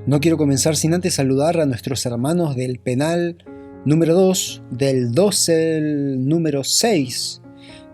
No quiero comenzar sin antes saludar a nuestros hermanos del penal número 2, del 12 al número 6,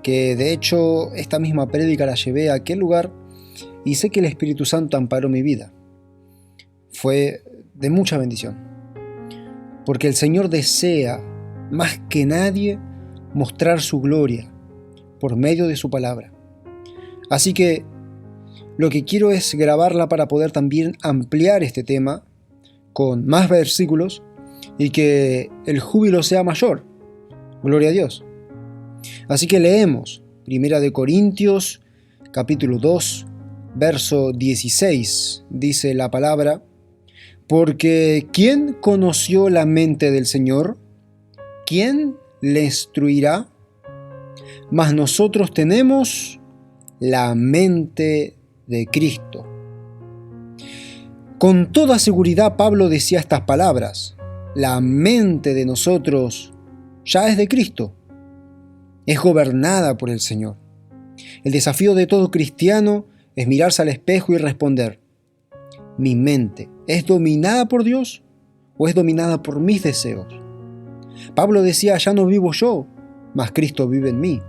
que de hecho esta misma prédica la llevé a aquel lugar y sé que el Espíritu Santo amparó mi vida. Fue de mucha bendición, porque el Señor desea más que nadie mostrar su gloria por medio de su palabra. Así que lo que quiero es grabarla para poder también ampliar este tema con más versículos y que el júbilo sea mayor. Gloria a Dios. Así que leemos 1 Corintios capítulo 2, verso 16. Dice la palabra: porque ¿quién conoció la mente del Señor? ¿Quién le instruirá? Mas nosotros tenemos la mente de Cristo. Con toda seguridad Pablo decía estas palabras: la mente de nosotros ya es de Cristo, es gobernada por el Señor. El desafío de todo cristiano es mirarse al espejo y responder: ¿mi mente es dominada por Dios o es dominada por mis deseos? Pablo decía: ya no vivo yo, mas Cristo vive en mí.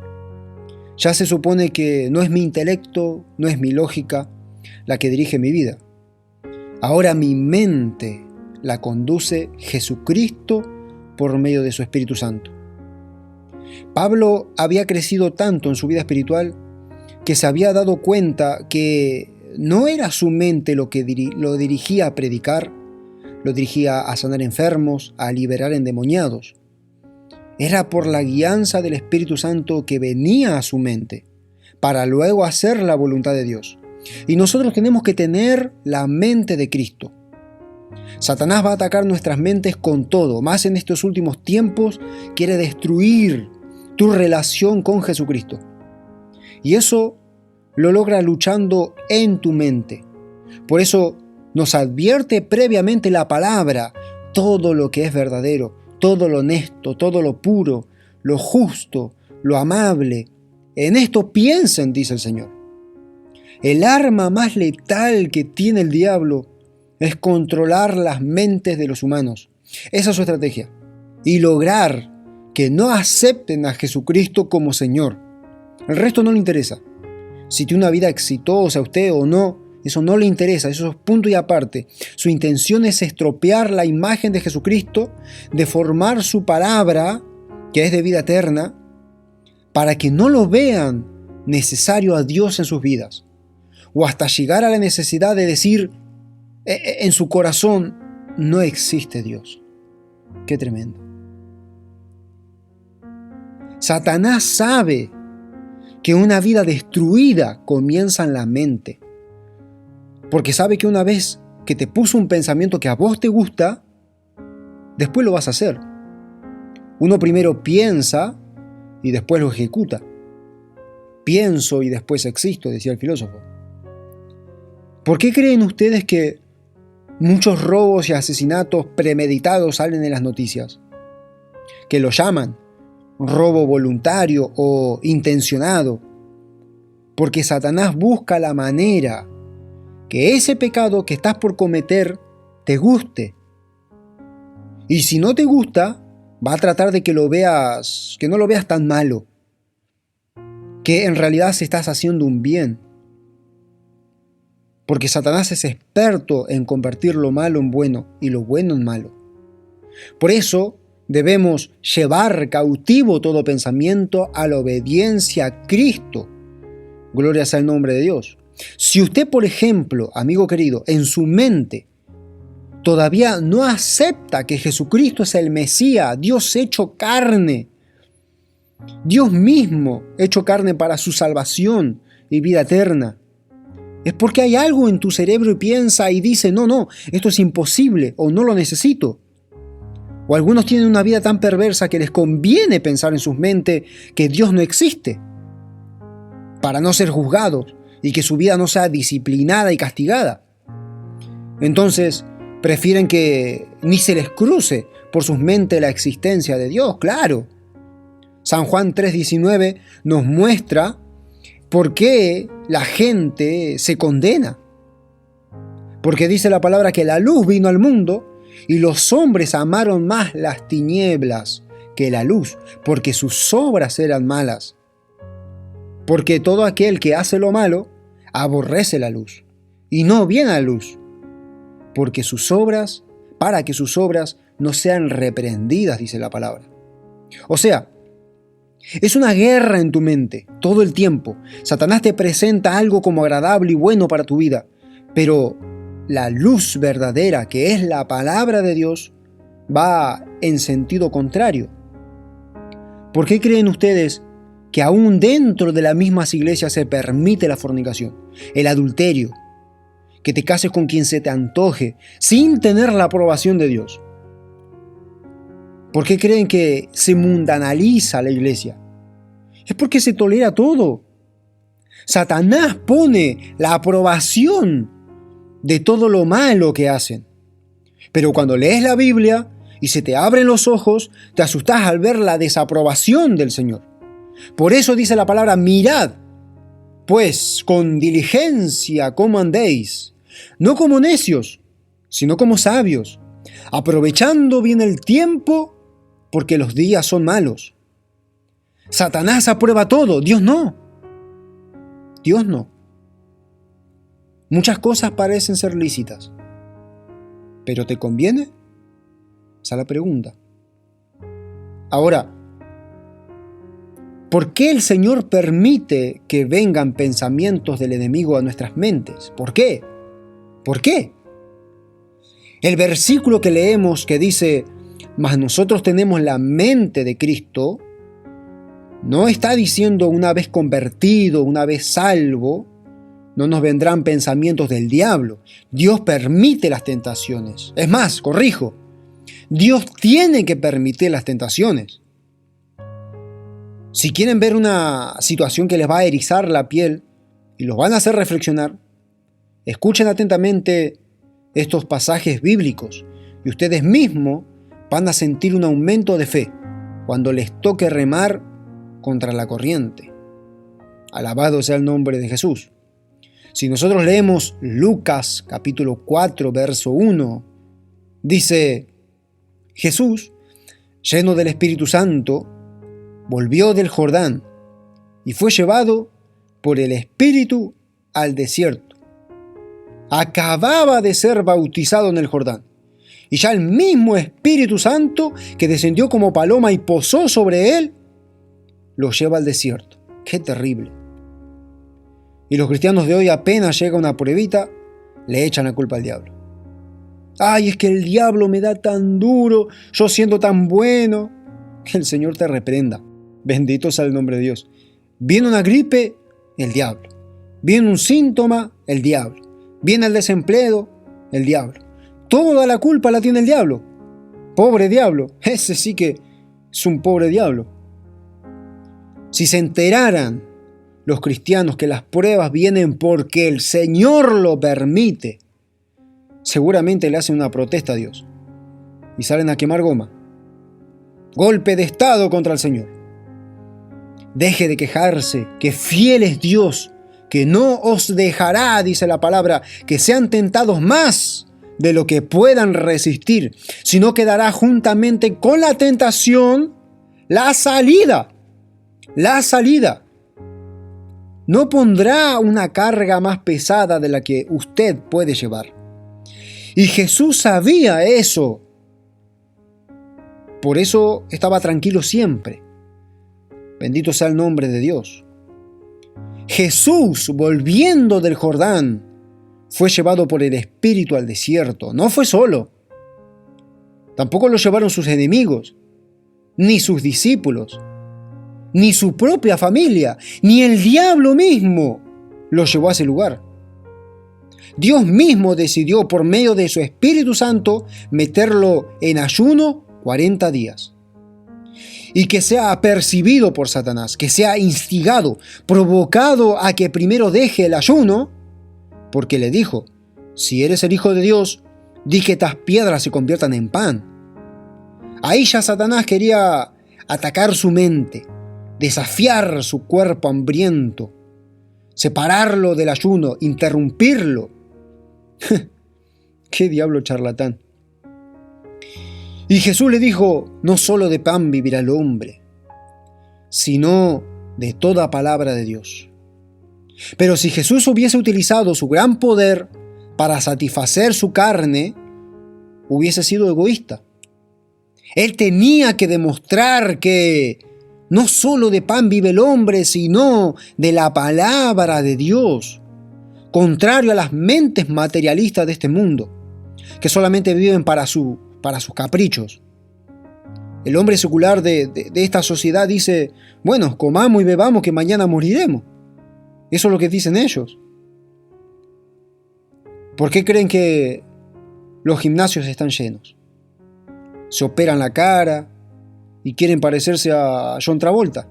Ya se supone que no es mi intelecto, no es mi lógica la que dirige mi vida. Ahora mi mente la conduce Jesucristo por medio de su Espíritu Santo. Pablo había crecido tanto en su vida espiritual que se había dado cuenta que no era su mente lo que lo dirigía a predicar, lo dirigía a sanar enfermos, a liberar endemoniados. Era por la guianza del Espíritu Santo que venía a su mente, para luego hacer la voluntad de Dios. Y nosotros tenemos que tener la mente de Cristo. Satanás va a atacar nuestras mentes con todo, más en estos últimos tiempos quiere destruir tu relación con Jesucristo. Y eso lo logra luchando en tu mente. Por eso nos advierte previamente la palabra: todo lo que es verdadero, todo lo honesto, todo lo puro, lo justo, lo amable. En esto piensen, dice el Señor. El arma más letal que tiene el diablo es controlar las mentes de los humanos. Esa es su estrategia. Y lograr que no acepten a Jesucristo como Señor. El resto no le interesa. Si tiene una vida exitosa usted o no, eso no le interesa, eso es punto y aparte. Su intención es estropear la imagen de Jesucristo, deformar su palabra, que es de vida eterna, para que no lo vean necesario a Dios en sus vidas. O hasta llegar a la necesidad de decir en su corazón: no existe Dios. Qué tremendo. Satanás sabe que una vida destruida comienza en la mente. Porque sabe que una vez que te puso un pensamiento que a vos te gusta, después lo vas a hacer. Uno primero piensa y después lo ejecuta. Pienso y después existo, decía el filósofo. ¿Por qué creen ustedes que muchos robos y asesinatos premeditados salen en las noticias? Que lo llaman robo voluntario o intencionado. Porque Satanás busca la manera que ese pecado que estás por cometer te guste. Y si no te gusta, va a tratar de que no lo veas tan malo, que en realidad se estás haciendo un bien. Porque Satanás es experto en convertir lo malo en bueno y lo bueno en malo. Por eso debemos llevar cautivo todo pensamiento a la obediencia a Cristo. Gloria sea el nombre de Dios. Si usted, por ejemplo, amigo querido, en su mente todavía no acepta que Jesucristo es el Mesías, Dios hecho carne, Dios mismo hecho carne para su salvación y vida eterna, es porque hay algo en tu cerebro y piensa y dice: no, esto es imposible o no lo necesito. O algunos tienen una vida tan perversa que les conviene pensar en sus mentes que Dios no existe, para no ser juzgados y que su vida no sea disciplinada y castigada. Entonces prefieren que ni se les cruce por sus mentes la existencia de Dios, claro. San Juan 3:19 nos muestra por qué la gente se condena. Porque dice la palabra que la luz vino al mundo y los hombres amaron más las tinieblas que la luz, porque sus obras eran malas. Porque todo aquel que hace lo malo aborrece la luz y no viene a la luz, para que sus obras no sean reprendidas, dice la palabra. O sea, es una guerra en tu mente todo el tiempo. Satanás te presenta algo como agradable y bueno para tu vida, pero la luz verdadera, que es la palabra de Dios, va en sentido contrario. ¿Por qué creen ustedes que aún dentro de las mismas iglesias se permite la fornicación, el adulterio, que te cases con quien se te antoje, sin tener la aprobación de Dios? ¿Por qué creen que se mundanaliza la iglesia? Es porque se tolera todo. Satanás pone la aprobación de todo lo malo que hacen. Pero cuando lees la Biblia y se te abren los ojos, te asustas al ver la desaprobación del Señor. Por eso dice la palabra: mirad, pues, con diligencia cómo andéis, no como necios, sino como sabios, aprovechando bien el tiempo, porque los días son malos. Satanás aprueba todo, Dios no. Dios no. Muchas cosas parecen ser lícitas, ¿pero te conviene? Esa es la pregunta. Ahora, ¿por qué el Señor permite que vengan pensamientos del enemigo a nuestras mentes? ¿Por qué? ¿Por qué? El versículo que leemos que dice: mas nosotros tenemos la mente de Cristo, no está diciendo una vez convertido, una vez salvo, no nos vendrán pensamientos del diablo. Dios permite las tentaciones. Es más, corrijo, Dios tiene que permitir las tentaciones. Si quieren ver una situación que les va a erizar la piel y los van a hacer reflexionar, escuchen atentamente estos pasajes bíblicos y ustedes mismos van a sentir un aumento de fe cuando les toque remar contra la corriente. Alabado sea el nombre de Jesús. Si nosotros leemos Lucas capítulo 4, verso 1, dice: Jesús, lleno del Espíritu Santo, volvió del Jordán y fue llevado por el Espíritu al desierto. Acababa de ser bautizado en el Jordán, y ya el mismo Espíritu Santo, que descendió como paloma y posó sobre él, lo lleva al desierto. ¡Qué terrible! Y los cristianos de hoy, apenas llega una pruebita, le echan la culpa al diablo. ¡Ay, es que el diablo me da tan duro, yo siendo tan bueno! Que el Señor te reprenda. Bendito sea el nombre de Dios. Viene una gripe, el diablo. Viene un síntoma, el diablo. Viene el desempleo, el diablo. Toda la culpa la tiene el diablo. Pobre diablo. Ese sí que es un pobre diablo. Si se enteraran los cristianos que las pruebas vienen porque el Señor lo permite, seguramente le hacen una protesta a Dios y salen a quemar goma. Golpe de estado contra el Señor. Deje de quejarse, que fiel es Dios, que no os dejará, dice la palabra, que sean tentados más de lo que puedan resistir, sino que dará juntamente con la tentación la salida. La salida. No pondrá una carga más pesada de la que usted puede llevar. Y Jesús sabía eso. Por eso estaba tranquilo siempre. Bendito sea el nombre de Dios. Jesús, volviendo del Jordán, fue llevado por el Espíritu al desierto. No fue solo. Tampoco lo llevaron sus enemigos, ni sus discípulos, ni su propia familia, ni el diablo mismo lo llevó a ese lugar. Dios mismo decidió por medio de su Espíritu Santo meterlo en ayuno 40 días. Y que sea apercibido por Satanás, que sea instigado, provocado a que primero deje el ayuno, porque le dijo: si eres el Hijo de Dios, di que estas piedras se conviertan en pan. Ahí ya Satanás quería atacar su mente, desafiar su cuerpo hambriento, separarlo del ayuno, interrumpirlo. ¡Qué diablo charlatán! Y Jesús le dijo, no solo de pan vivirá el hombre, sino de toda palabra de Dios. Pero si Jesús hubiese utilizado su gran poder para satisfacer su carne, hubiese sido egoísta. Él tenía que demostrar que no solo de pan vive el hombre, sino de la palabra de Dios, contrario a las mentes materialistas de este mundo, que solamente viven para sus caprichos. El hombre secular de esta sociedad dice, bueno, comamos y bebamos que mañana moriremos. Eso es lo que dicen ellos. ¿Por qué creen que los gimnasios están llenos? Se operan la cara y quieren parecerse a John Travolta,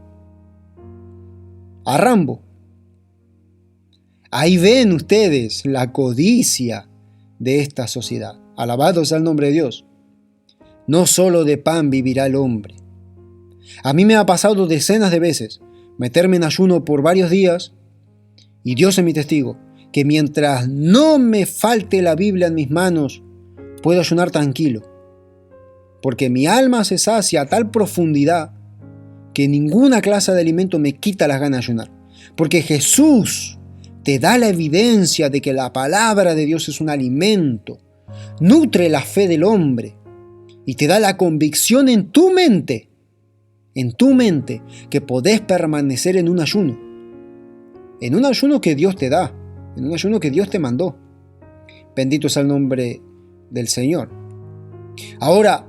a Rambo. Ahí ven ustedes la codicia de esta sociedad. Alabado sea el nombre de Dios. No solo de pan vivirá el hombre. A mí me ha pasado decenas de veces meterme en ayuno por varios días, y Dios es mi testigo, que mientras no me falte la Biblia en mis manos, puedo ayunar tranquilo, porque mi alma se sacia a tal profundidad que ninguna clase de alimento me quita las ganas de ayunar, porque Jesús te da la evidencia de que la palabra de Dios es un alimento, nutre la fe del hombre y te da la convicción en tu mente, que podés permanecer en un ayuno que Dios te da, en un ayuno que Dios te mandó. Bendito sea el nombre del Señor. Ahora,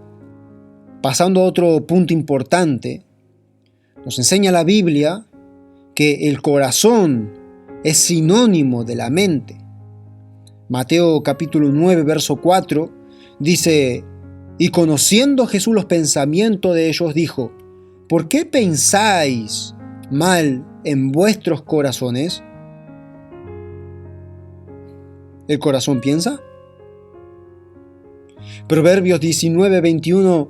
pasando a otro punto importante, nos enseña la Biblia que el corazón es sinónimo de la mente. Mateo capítulo 9, verso 4, dice, y conociendo Jesús los pensamientos de ellos, dijo, ¿por qué pensáis mal en vuestros corazones? ¿El corazón piensa? Proverbios 19, 21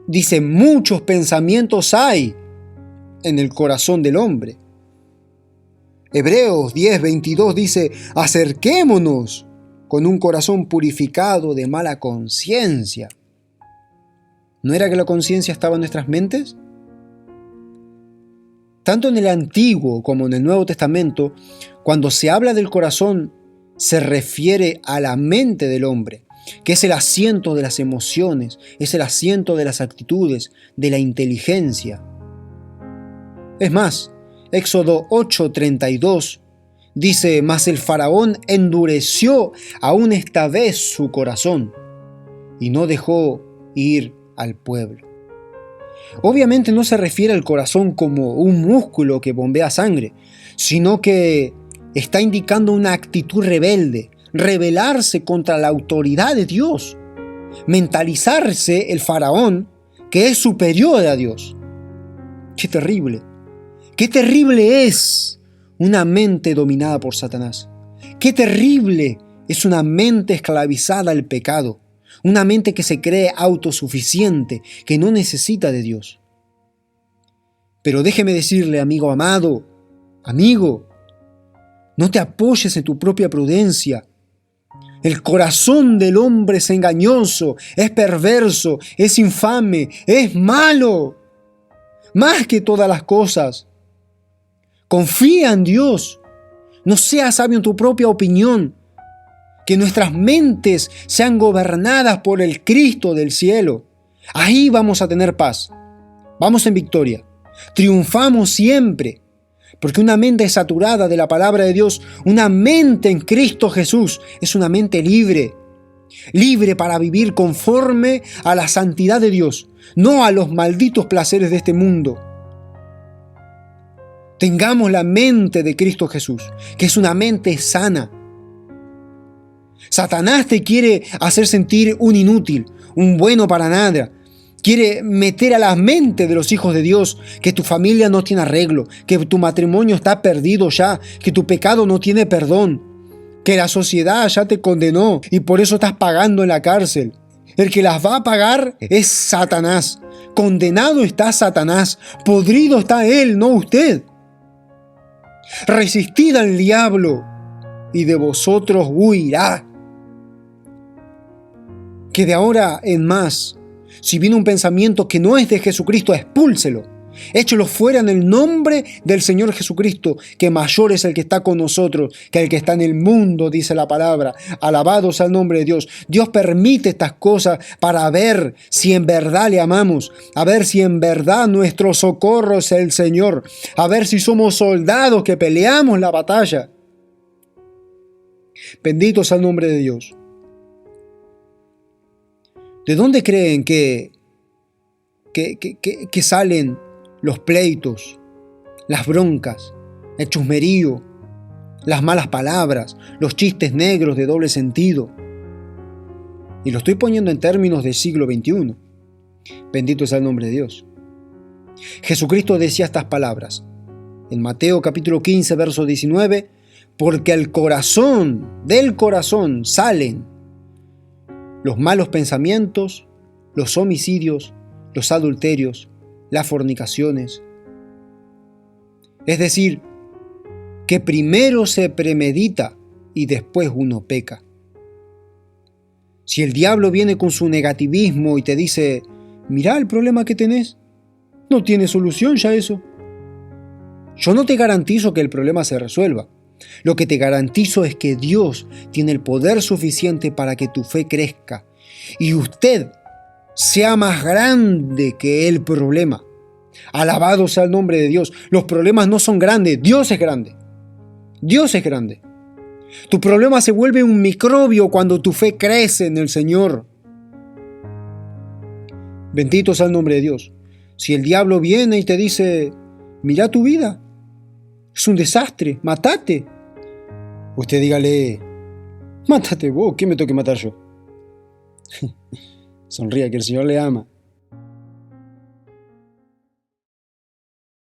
dice, muchos pensamientos hay en el corazón del hombre. Hebreos 10, 22 dice, acerquémonos con un corazón purificado de mala conciencia. ¿No era que la conciencia estaba en nuestras mentes? Tanto en el Antiguo como en el Nuevo Testamento, cuando se habla del corazón, se refiere a la mente del hombre, que es el asiento de las emociones, es el asiento de las actitudes, de la inteligencia. Es más, Éxodo 8:32 dice, mas el faraón endureció aún esta vez su corazón y no dejó ir al pueblo. Obviamente no se refiere al corazón como un músculo que bombea sangre, sino que está indicando una actitud rebelde, rebelarse contra la autoridad de Dios, mentalizarse el faraón que es superior a Dios. ¡Qué terrible! ¡Qué terrible es una mente dominada por Satanás! ¡Qué terrible es una mente esclavizada al pecado! Una mente que se cree autosuficiente, que no necesita de Dios. Pero déjeme decirle, amigo amado, amigo, no te apoyes en tu propia prudencia. El corazón del hombre es engañoso, es perverso, es infame, es malo. Más que todas las cosas. Confía en Dios. No seas sabio en tu propia opinión. Que nuestras mentes sean gobernadas por el Cristo del cielo. Ahí vamos a tener paz. Vamos en victoria. Triunfamos siempre. Porque una mente saturada de la palabra de Dios, una mente en Cristo Jesús, es una mente libre. Libre para vivir conforme a la santidad de Dios, no a los malditos placeres de este mundo. Tengamos la mente de Cristo Jesús, que es una mente sana. Satanás te quiere hacer sentir un inútil, un bueno para nada. Quiere meter a la mente de los hijos de Dios que tu familia no tiene arreglo, que tu matrimonio está perdido ya, que tu pecado no tiene perdón, que la sociedad ya te condenó y por eso estás pagando en la cárcel. El que las va a pagar es Satanás. Condenado está Satanás, podrido está él, no usted. Resistid al diablo y de vosotros huirá. que de ahora en más, si viene un pensamiento que no es de Jesucristo, expúlselo. Échelo fuera en el nombre del Señor Jesucristo, que mayor es el que está con nosotros que el que está en el mundo, dice la palabra. Alabado sea el nombre de Dios. Dios permite estas cosas para ver si en verdad le amamos, a ver si en verdad nuestro socorro es el Señor, a ver si somos soldados que peleamos la batalla. Bendito sea el nombre de Dios. ¿De dónde creen que salen los pleitos, las broncas, el chusmerío, las malas palabras, los chistes negros de doble sentido? Y lo estoy poniendo en términos del siglo XXI. Bendito sea el nombre de Dios. Jesucristo decía estas palabras en Mateo capítulo 15, verso 19, porque del corazón salen los malos pensamientos, los homicidios, los adulterios, las fornicaciones. Es decir, que primero se premedita y después uno peca. Si el diablo viene con su negativismo y te dice, mirá el problema que tenés, no tiene solución ya eso. Yo no te garantizo que el problema se resuelva. Lo que te garantizo es que Dios tiene el poder suficiente para que tu fe crezca y usted sea más grande que el problema. Alabado sea el nombre de Dios. Los problemas no son grandes, Dios es grande. Dios es grande. Tu problema se vuelve un microbio cuando tu fe crece en el Señor. Bendito sea el nombre de Dios. Si el diablo viene y te dice, mira tu vida, es un desastre, mátate. Usted dígale, mátate vos, ¿qué me tengo que matar yo? Sonría que el Señor le ama.